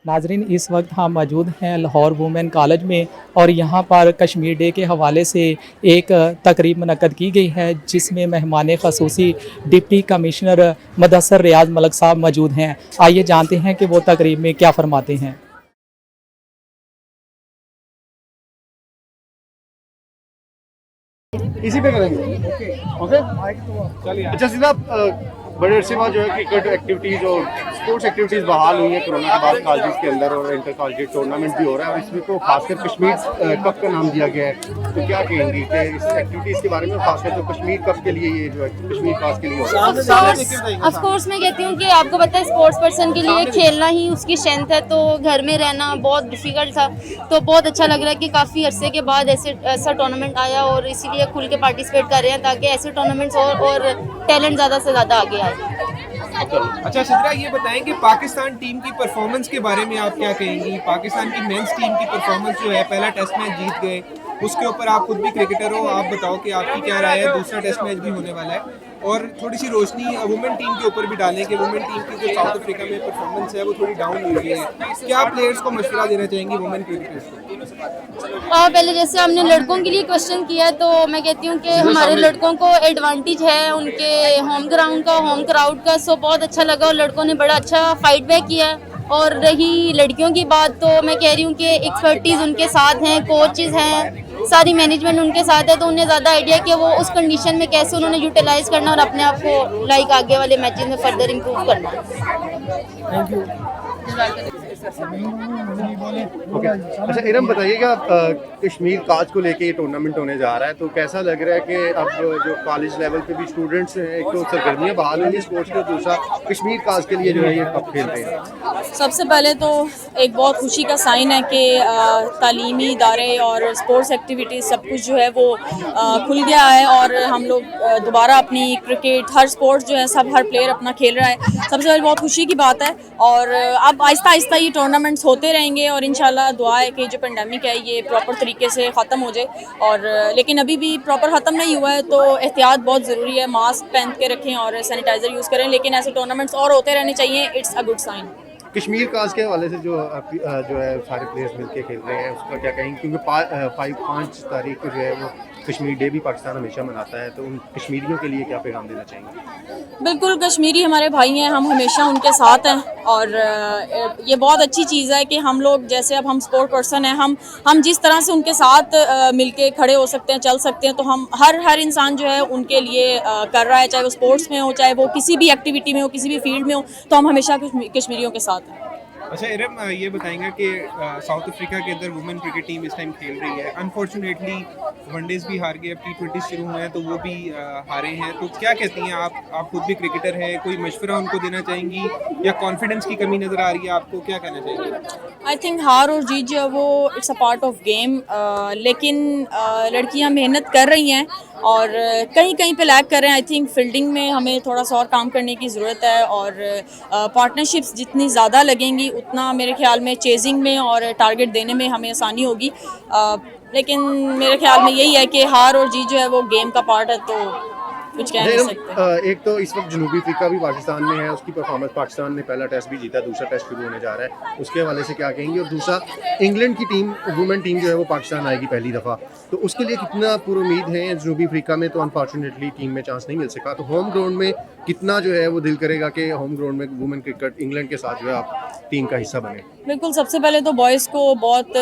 नाज़रीन, इस वक्त हम मौजूद हैं लाहौर वुमेन कॉलेज में और यहाँ पर कश्मीर डे के हवाले से एक तकरीब मुनक्कद की गई है जिसमें मेहमान ख़ुसूसी डिप्टी कमिश्नर मुदस्सर रियाज मलिक साहब मौजूद हैं। आइए जानते हैं कि वो तकरीब में क्या फरमाते हैं। इसी पे करेंगे। ओके चलिए। अच्छा सीधा बड़े अरसे बाद जो है क्रिकेट एक्टिविटीज़ और स्पोर्ट्स एक्टिविटीज़ बहाल हुई है कोरोना के बाद कॉलेज के अंदर, और इंटर कॉलेज टूर्नामेंट भी हो रहा है और इसमें तो खासकर कश्मीर कप का नाम दिया गया है। तो क्या कहेंगी कि इस एक्टिविटीज़ के बारे में, खासकर तो कश्मीर कप के लिए ये जो है कश्मीर खास के लिए हो रहा है? ऑफ कोर्स मैं कहती हूँ कि आपको पता है स्पोर्ट्स पर्सन के लिए खेलना ही उसकी स्ट्रेंथ है, तो घर में रहना बहुत डिफिकल्ट था, तो बहुत अच्छा लग रहा है कि काफ़ी अरसे के बाद ऐसा टूर्नामेंट आया और इसीलिए खुल के पार्टिसिपेट कर रहे हैं ताकि ऐसे टूर्नामेंट्स और टैलेंट ज़्यादा से ज़्यादा आगे आए। अच्छा सिद्रा, ये बताएं कि पाकिस्तान टीम की परफॉर्मेंस के बारे में आप क्या कहेंगी? पाकिस्तान की मेंस टीम की परफॉर्मेंस जो है, पहला टेस्ट मैच जीत गए, उसके ऊपर आप खुद भी क्रिकेटर हो, आप बताओ कि आपकी क्या राय है? दूसरा टेस्ट मैच भी होने वाला है और थोड़ी सी रोशनी वुमेन टीम के ऊपर भी डालें कि वुमेन टीम की जो साउथ अफ्रीका में परफॉर्मेंस है वो थोड़ी डाउन हो गई है। क्या प्लेयर्स को मशवरा देना चाहेंगी वुमेन क्रिकेटर्स को? पहले जैसे हमने लड़कों के लिए क्वेश्चन किया तो मैं कहती हूँ कि हमारे लड़कों को एडवांटेज है उनके होम ग्राउंड का, होम क्राउड का, सो बहुत अच्छा लगा और लड़कों ने बड़ा अच्छा फाइट बैक किया। और रही लड़कियों की बात तो मैं कह रही हूँ कि एक्सपर्टीज़ उनके साथ हैं, कोचेज़ हैं, सारी मैनेजमेंट उनके साथ है, तो उन्हें ज़्यादा आइडिया कि वो उस कंडीशन में कैसे उन्होंने यूटिलाइज़ करना और अपने आप को आगे वाले मैचेस में फर्दर इम्प्रूव करना। Thank you. ओके। अच्छा इरम, बताइएगा कश्मीर काज को लेके ये टूर्नामेंट होने जा रहा है, तो कैसा लग रहा है कि अब जो कॉलेज लेवल पे भी स्टूडेंट्स हैं, एक तो सरगर्मियाँ बहाल हुई स्पोर्ट्स की, दूसरा कश्मीर काज के लिए जो है ये कप खेल रहे हैं। सबसे पहले तो एक बहुत खुशी का साइन है कि तालीमी इदारे और स्पोर्ट्स एक्टिविटीज़ सब कुछ जो है वो खुल गया है और हम लोग दोबारा अपनी क्रिकेट, हर स्पोर्ट्स जो है सब, हर प्लेयर अपना खेल रहा है। सबसे पहले बहुत खुशी की बात है और अब आहिस्ता आहिस्ता ये टूर्नामेंट्स होते रहेंगे और इंशाल्लाह दुआ है कि जो पेंडेमिक है ये प्रॉपर तरीके से ख़त्म हो जाए। और लेकिन अभी भी प्रॉपर ख़त्म नहीं हुआ है तो एहतियात बहुत ज़रूरी है, मास्क पहन के रखें और सैनिटाइज़र यूज़ करें, लेकिन ऐसे टूर्नामेंट्स और होते रहने चाहिए। It's a good sign. Kashmir cause के हवाले से जो है सारे प्लेयर्स मिलके खेल रहे हैं उसका क्या कहेंगे? क्योंकि 5 तारीख को जो है वो कश्मीर डे भी पाकिस्तान हमेशा मनाता है, तो उन कश्मीरियों के लिए क्या पैगाम देना चाहेंगे? बिल्कुल, कश्मीरी हमारे भाई हैं, हम हमेशा उनके साथ हैं और ये बहुत अच्छी चीज़ है कि हम लोग, जैसे अब हम स्पोर्ट पर्सन हैं, हम जिस तरह से उनके साथ मिलके खड़े हो सकते हैं, चल सकते हैं, तो हम हर इंसान जो है उनके लिए कर रहा है, चाहे वो स्पोर्ट्स में हो, चाहे वो किसी भी एक्टिविटी में हो, किसी भी फील्ड में हो, तो हम हमेशा कश्मीरियों के साथ हैं। अच्छा इरम, ये बताएंगे कि साउथ अफ्रीका के अंदर वुमेन क्रिकेट टीम इस टाइम खेल रही है, अनफॉर्चुनेटली वनडेज भी हार गए, अब T20 शुरू हुए हैं तो वो भी हारे हैं, तो क्या कहती हैं आप खुद भी क्रिकेटर हैं, कोई मशवरा उनको देना चाहेंगी या कॉन्फिडेंस की कमी नज़र आ रही है आपको? क्या कहना चाहेंगे? आई थिंक हार और जीत जो है वो it's a part of game, लेकिन लड़कियां मेहनत कर रही हैं और कहीं पे लैग कर रहे हैं। आई थिंक फील्डिंग में हमें थोड़ा सा और काम करने की ज़रूरत है और पार्टनरशिप्स जितनी ज़्यादा लगेंगी उतना मेरे ख्याल में चेजिंग में और टारगेट देने में हमें आसानी होगी। लेकिन मेरे ख्याल में यही है कि हार और जीत जो है वो गेम का पार्ट है, तो कुछ कह नहीं सकते। एक तो इस वक्त जनूबी अफ्रीका भी पाकिस्तान में है, उसकी परफॉर्मेंस, पाकिस्तान ने पहला टेस्ट भी जीता, दूसरा टेस्ट शुरू होने जा रहा है, उसके हवाले से क्या कहेंगे? और दूसरा, इंग्लैंड की टीम, वुमेन टीम जो है वो पाकिस्तान आएगी पहली दफ़ा, तो उसके लिए कितना पूरी उम्मीद है? जनूबी अफ्रीका में तो अनफॉर्चुनेटली टीम में चांस नहीं मिल सका, तो होम ग्राउंड में कितना जो है वो दिल करेगा कि होम ग्राउंड में वुमेन क्रिकेट इंग्लैंड के साथ जो है आप टीम का हिस्सा बने? बिल्कुल, सबसे पहले तो बॉयज़ को बहुत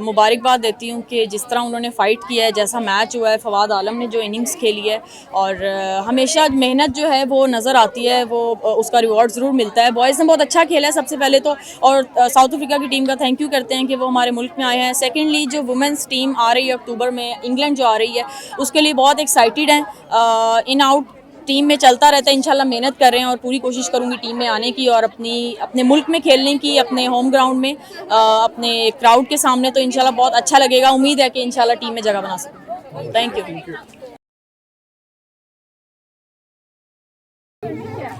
मुबारकबाद देती हूँ कि जिस तरह उन्होंने फ़ाइट किया है, जैसा मैच हुआ है, फवाद आलम ने जो इनिंग्स खेली है और हमेशा मेहनत जो है वो नज़र आती है, वो उसका रिवॉर्ड ज़रूर मिलता है। बॉयज़ ने बहुत अच्छा खेला है सबसे पहले तो, और साउथ अफ्रीका की टीम का थैंक यू करते हैं कि वो हमारे मुल्क में आए हैं। सेकेंडली, जो वुमेंस टीम आ रही है अक्टूबर में, इंग्लैंड जो आ रही है, उसके लिए बहुत एक्साइटेड हैं। इन आउट टीम में चलता रहता है, इंशाल्लाह मेहनत कर रहे हैं और पूरी कोशिश करूंगी टीम में आने की और अपने मुल्क में खेलने की, अपने होम ग्राउंड में, अपने क्राउड के सामने, तो इंशाल्लाह बहुत अच्छा लगेगा। उम्मीद है कि इंशाल्लाह टीम में जगह बना सकूँ। Thank you.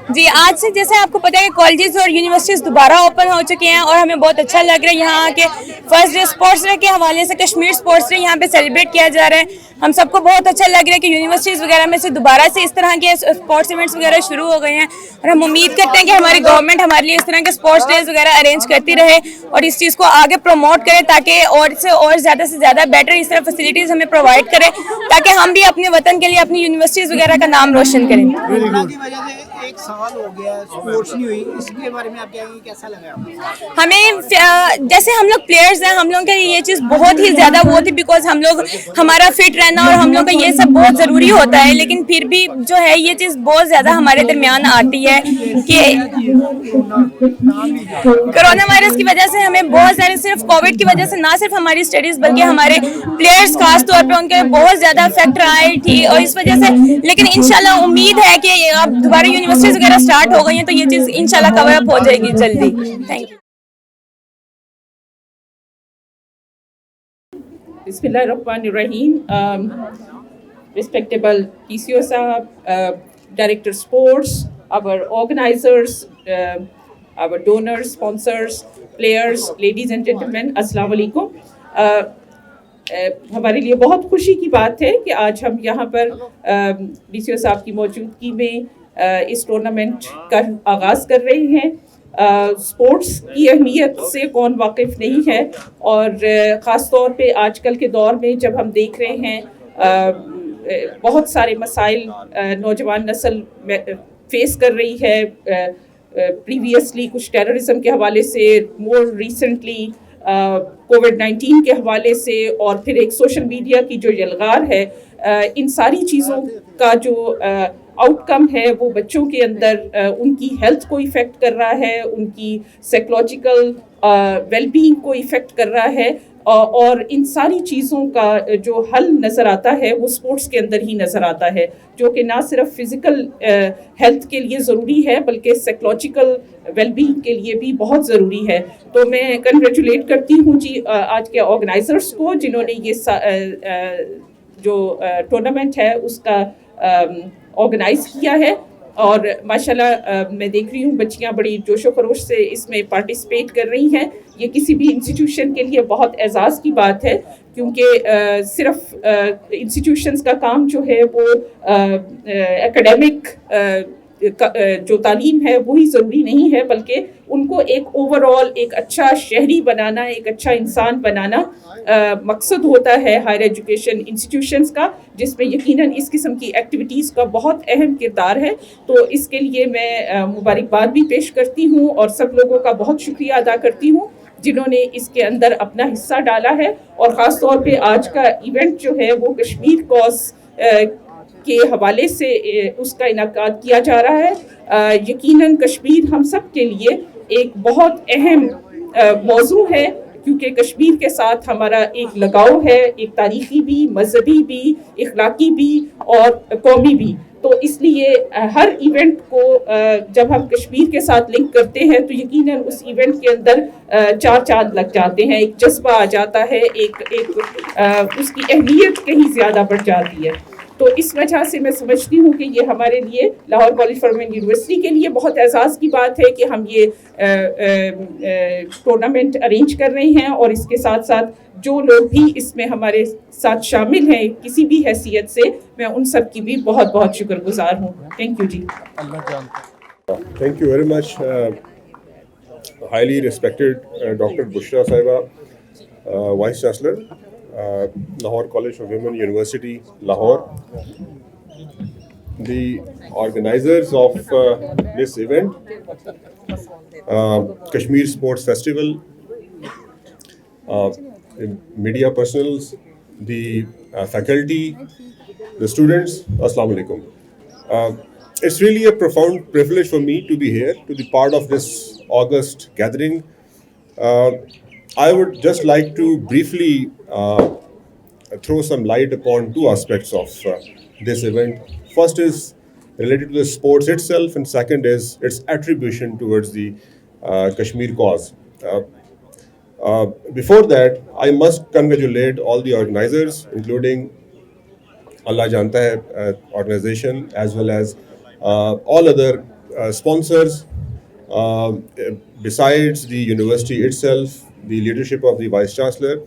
जी, आज से जैसे आपको पता है कि कॉलेजेस और यूनिवर्सिटीज़ दोबारा ओपन हो चुके हैं और हमें बहुत अच्छा लग रहा है। यहाँ के फर्स्ट डे स्पोर्ट्स डे के हवाले से कश्मीर स्पोर्ट्स डे यहाँ पे सेलिब्रेट किया जा रहा है। हम सबको बहुत अच्छा लग रहा है कि यूनिवर्सिटीज़ वगैरह में से दोबारा से इस तरह के स्पोर्ट्स इवेंट्स वगैरह शुरू हो गए हैं, और हम उम्मीद करते हैं कि हमारी गवर्नमेंट हमारे लिए इस तरह के स्पोर्ट्स डेज वगैरह अरेंज करती रहे और इस चीज़ को आगे प्रमोट करे, ताकि और से ज़्यादा बेटर इस तरह फैसिलिटीज़ हमें प्रोवाइड करें, ताकि हम भी अपने वतन के लिए अपनी यूनिवर्सिटीज़ वगैरह का नाम रोशन करें। कोरोना की वजह से एक साल हो गया स्पोर्ट्स नहीं हुई, इसके बारे में आप क्या कहेंगे, कैसा लगा आपको? हमें जैसे हम लोग प्लेयर्स हैं, हम लोगों के लिए ये चीज़ बहुत ही ज़्यादा वो थी, बिकॉज हम लोग हमारा फिट रहना और हम लोग का ये सब बहुत ज़रूरी होता है, लेकिन फिर भी जो है ये चीज़ बहुत ज़्यादा हमारे दरमियान आती है कि कोरोना वायरस की वजह से हमें बहुत सारे, सिर्फ कोविड की वजह से ना सिर्फ हमारी स्टडीज़ बल्कि हमारे प्लेयर्स खास तौर पे उनके बहुत ज़्यादा इफेक्ट आई थी, और इस वजह से, लेकिन इंशाल्लाह उम्मीद है कि अब दोबारा यूनिवर्सिटीज़ वगैरह स्टार्ट हो गई हैं तो ये चीज़ इंशाल्लाह कवर अप हो जाएगी जल्दी। Thank you. Bismillahirrahmanirrahim. Respectable TCO Sahab, Director Sports, our organizers, our donors, sponsors, players, ladies and gentlemen, अस्सलाम वालेकुम। हमारे लिए बहुत खुशी की बात है कि आज हम यहाँ पर DCO साहब की मौजूदगी में इस टूर्नामेंट का आगाज़ कर रहे हैं। स्पोर्ट्स की अहमियत से कौन वाकिफ़ नहीं है, और ख़ास तौर पे आजकल के दौर में जब हम देख रहे हैं बहुत सारे मसाइल नौजवान नस्ल फेस कर रही है, प्रीवियसली कुछ टेररिज्म के हवाले से, मोर रिसेंटली कोविड-19 के हवाले से, और फिर एक सोशल मीडिया की जो यलगार है, इन सारी चीज़ों का जो आउटकम है वो बच्चों के अंदर उनकी हेल्थ को इफ़ेक्ट कर रहा है, उनकी साइकोलॉजिकल वेलबींग को इफ़ेक्ट कर रहा है, और इन सारी चीज़ों का जो हल नज़र आता है वो स्पोर्ट्स के अंदर ही नज़र आता है, जो कि ना सिर्फ फ़िज़िकल हेल्थ के लिए ज़रूरी है बल्कि साइकोलॉजिकल वेलबींग के लिए भी बहुत ज़रूरी है। तो मैं कंग्रेचुलेट करती हूँ जी आज के ऑर्गेनाइज़र्स को, जिन्होंने ये जो टूर्नामेंट है उसका ऑर्गेनाइज़ किया है, और माशाल्लाह मैं देख रही हूँ बच्चियाँ बड़ी जोशो खरोश से इसमें पार्टिसिपेट कर रही हैं। ये किसी भी इंस्टीट्यूशन के लिए बहुत एजाज़ की बात है, क्योंकि सिर्फ इंस्टीट्यूशंस का काम जो है वो एकेडमिक जो तालीम है वही ज़रूरी नहीं है, बल्कि उनको एक ओवरऑल एक अच्छा शहरी बनाना, एक अच्छा इंसान बनाना मकसद होता है हायर एजुकेशन इंस्टीट्यूशंस का, जिसमें यकीनन इस किस्म की एक्टिविटीज़ का बहुत अहम किरदार है। तो इसके लिए मैं मुबारकबाद भी पेश करती हूँ और सब लोगों का बहुत शुक्रिया अदा करती हूँ जिन्होंने इसके अंदर अपना हिस्सा डाला है, और ख़ास तौर पे आज का इवेंट जो है वो कश्मीर कॉज के हवाले से उसका इनकाद किया जा रहा है। यकीनन कश्मीर हम सब के लिए एक बहुत अहम मौजू है, क्योंकि कश्मीर के साथ हमारा एक लगाव है, एक तारीख़ी भी, मजहबी भी, इखलाकी भी और कौमी भी। तो इसलिए हर इवेंट को जब हम कश्मीर के साथ लिंक करते हैं तो यकीनन उस इवेंट के अंदर चार चांद लग जाते हैं, एक जज्बा आ जाता है, एक उसकी अहमियत कहीं ज़्यादा बढ़ जाती है। तो इस वजह से मैं समझती हूँ कि ये हमारे लिए Lahore college for women university के लिए बहुत एजाज़ की बात है कि हम ये टूर्नामेंट अरेंज कर रहे हैं, और इसके साथ साथ जो लोग भी इसमें हमारे साथ शामिल हैं किसी भी हैसियत से, मैं उन सब की भी बहुत बहुत शुक्रगुजार हूँ। थैंक यू जी। Thank you very much, highly respected Dr. Bushra Saiba, Vice Chancellor, Lahore College of Women University, Lahore. The organizers of this event, Kashmir Sports Festival, media personals, the faculty, the students, Assalamu alaikum. It's really a profound privilege for me to be here, to be part of this August gathering. I would just like to briefly throw some light upon two aspects of this event. First is related to the sports itself, and second is its attribution towards the Kashmir cause. Before that, I must congratulate all the organizers, including Allah Janta Hai organization, as well as all other sponsors, besides the university itself, the leadership of the Vice Chancellor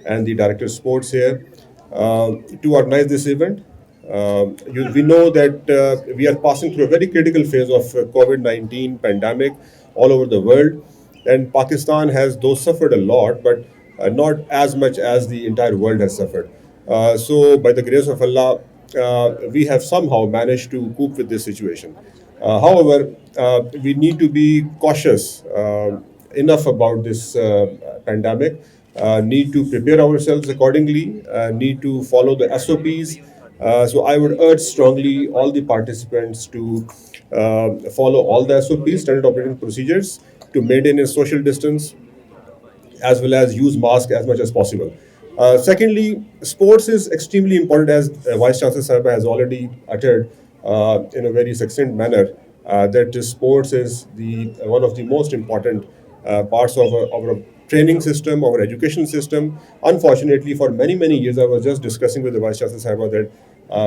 and the Director of Sports here, to organize this event. We know that we are passing through a very critical phase of COVID-19 pandemic all over the world, and Pakistan has though suffered a lot, but not as much as the entire world has suffered. So by the grace of Allah, we have somehow managed to cope with this situation. However, we need to be cautious enough about this pandemic, need to prepare ourselves accordingly, need to follow the SOPs. So I would urge strongly all the participants to follow all the SOPs, standard operating procedures, to maintain a social distance, as well as use mask as much as possible. Secondly, sports is extremely important, as Vice Chancellor Sahiba has already uttered in a very succinct manner, that sports is one of the most important parts of our training system, our education system. Unfortunately, for many years, I was just discussing with the Vice Chancellor Sahiba that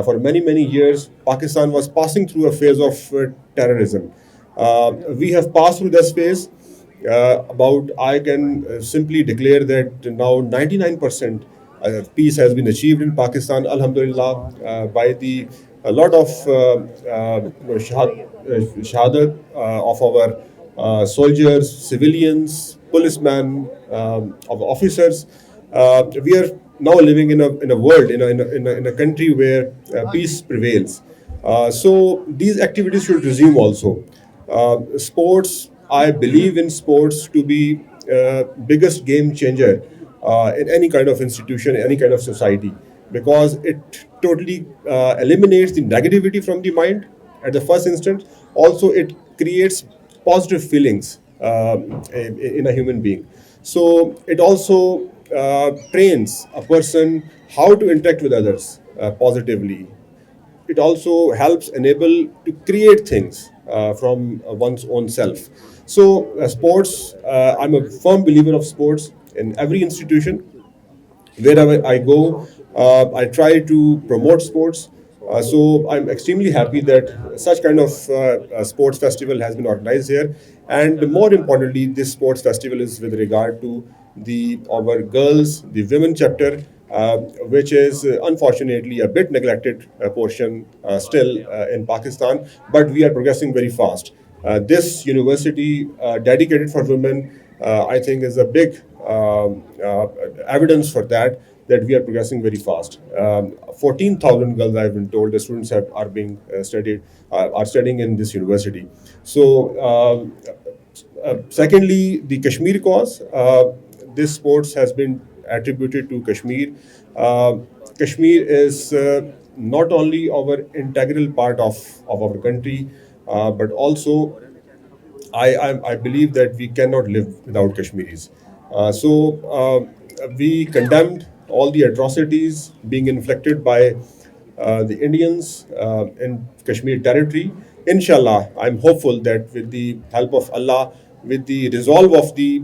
for many years, Pakistan was passing through a phase of terrorism. We have passed through this phase. I can simply declare that now 99% peace has been achieved in Pakistan, alhamdulillah, by a lot of shahadat of our soldiers, civilians, policemen, of officers. We are now living in a world, in a country where peace prevails. So these activities should resume also. Sports, I believe in sports to be biggest game changer in any kind of institution, any kind of society, because it totally eliminates the negativity from the mind at the first instance. Also, it creates positive feelings in a human being. So it also trains a person how to interact with others positively. It also helps enable to create things from one's own self. So sports, I'm a firm believer of sports in every institution. Wherever I go, I try to promote sports. So I'm extremely happy that such kind of sports festival has been organized here. And more importantly, this sports festival is with regard to our girls, the women chapter, which is unfortunately a bit neglected portion still in Pakistan, but we are progressing very fast. This university dedicated for women, I think, is a big evidence for that we are progressing very fast. 14,000 girls, I've been told, the students are studying in this university. So secondly, the Kashmir cause, this sports has been attributed to Kashmir. Kashmir is not only our integral part of our country, but also I believe that we cannot live without Kashmiris. So we condemned all the atrocities being inflicted by the Indians in Kashmir territory. Inshallah, I'm hopeful that with the help of Allah, with the resolve of the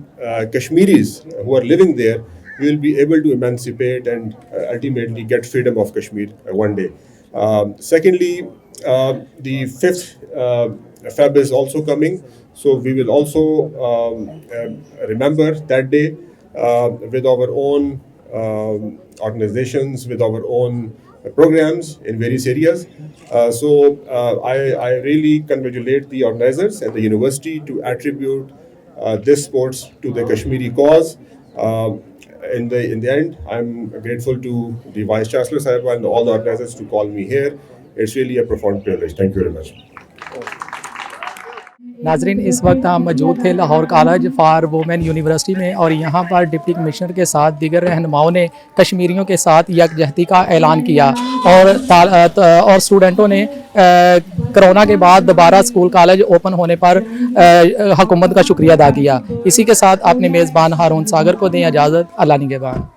Kashmiris who are living there, we will be able to emancipate and ultimately get freedom of Kashmir one day. Secondly, the 5th Feb is also coming, so we will also remember that day with our own organizations, with our own programs in various areas. So I really congratulate the organizers and the university to attribute this sports to the Kashmiri cause. In the end, I'm grateful to the Vice Chancellor Sahiba and all the organizers to call me here. It's really a profound privilege. Thank you very much. नाजरीन, इस वक्त हम मौजूद थे Lahore college for women university में, और यहाँ पर डिप्टी कमिश्नर के साथ दीगर रहनुमाओं ने कश्मीरियों के साथ यकजहती का ऐलान किया, और स्टूडेंटों ने कोरोना के बाद दोबारा स्कूल कॉलेज ओपन होने पर हुकूमत का शुक्रिया अदा किया। इसी के साथ अपने मेज़बान हारून सागर को दें इजाज़त। अल्लाह निगहबान।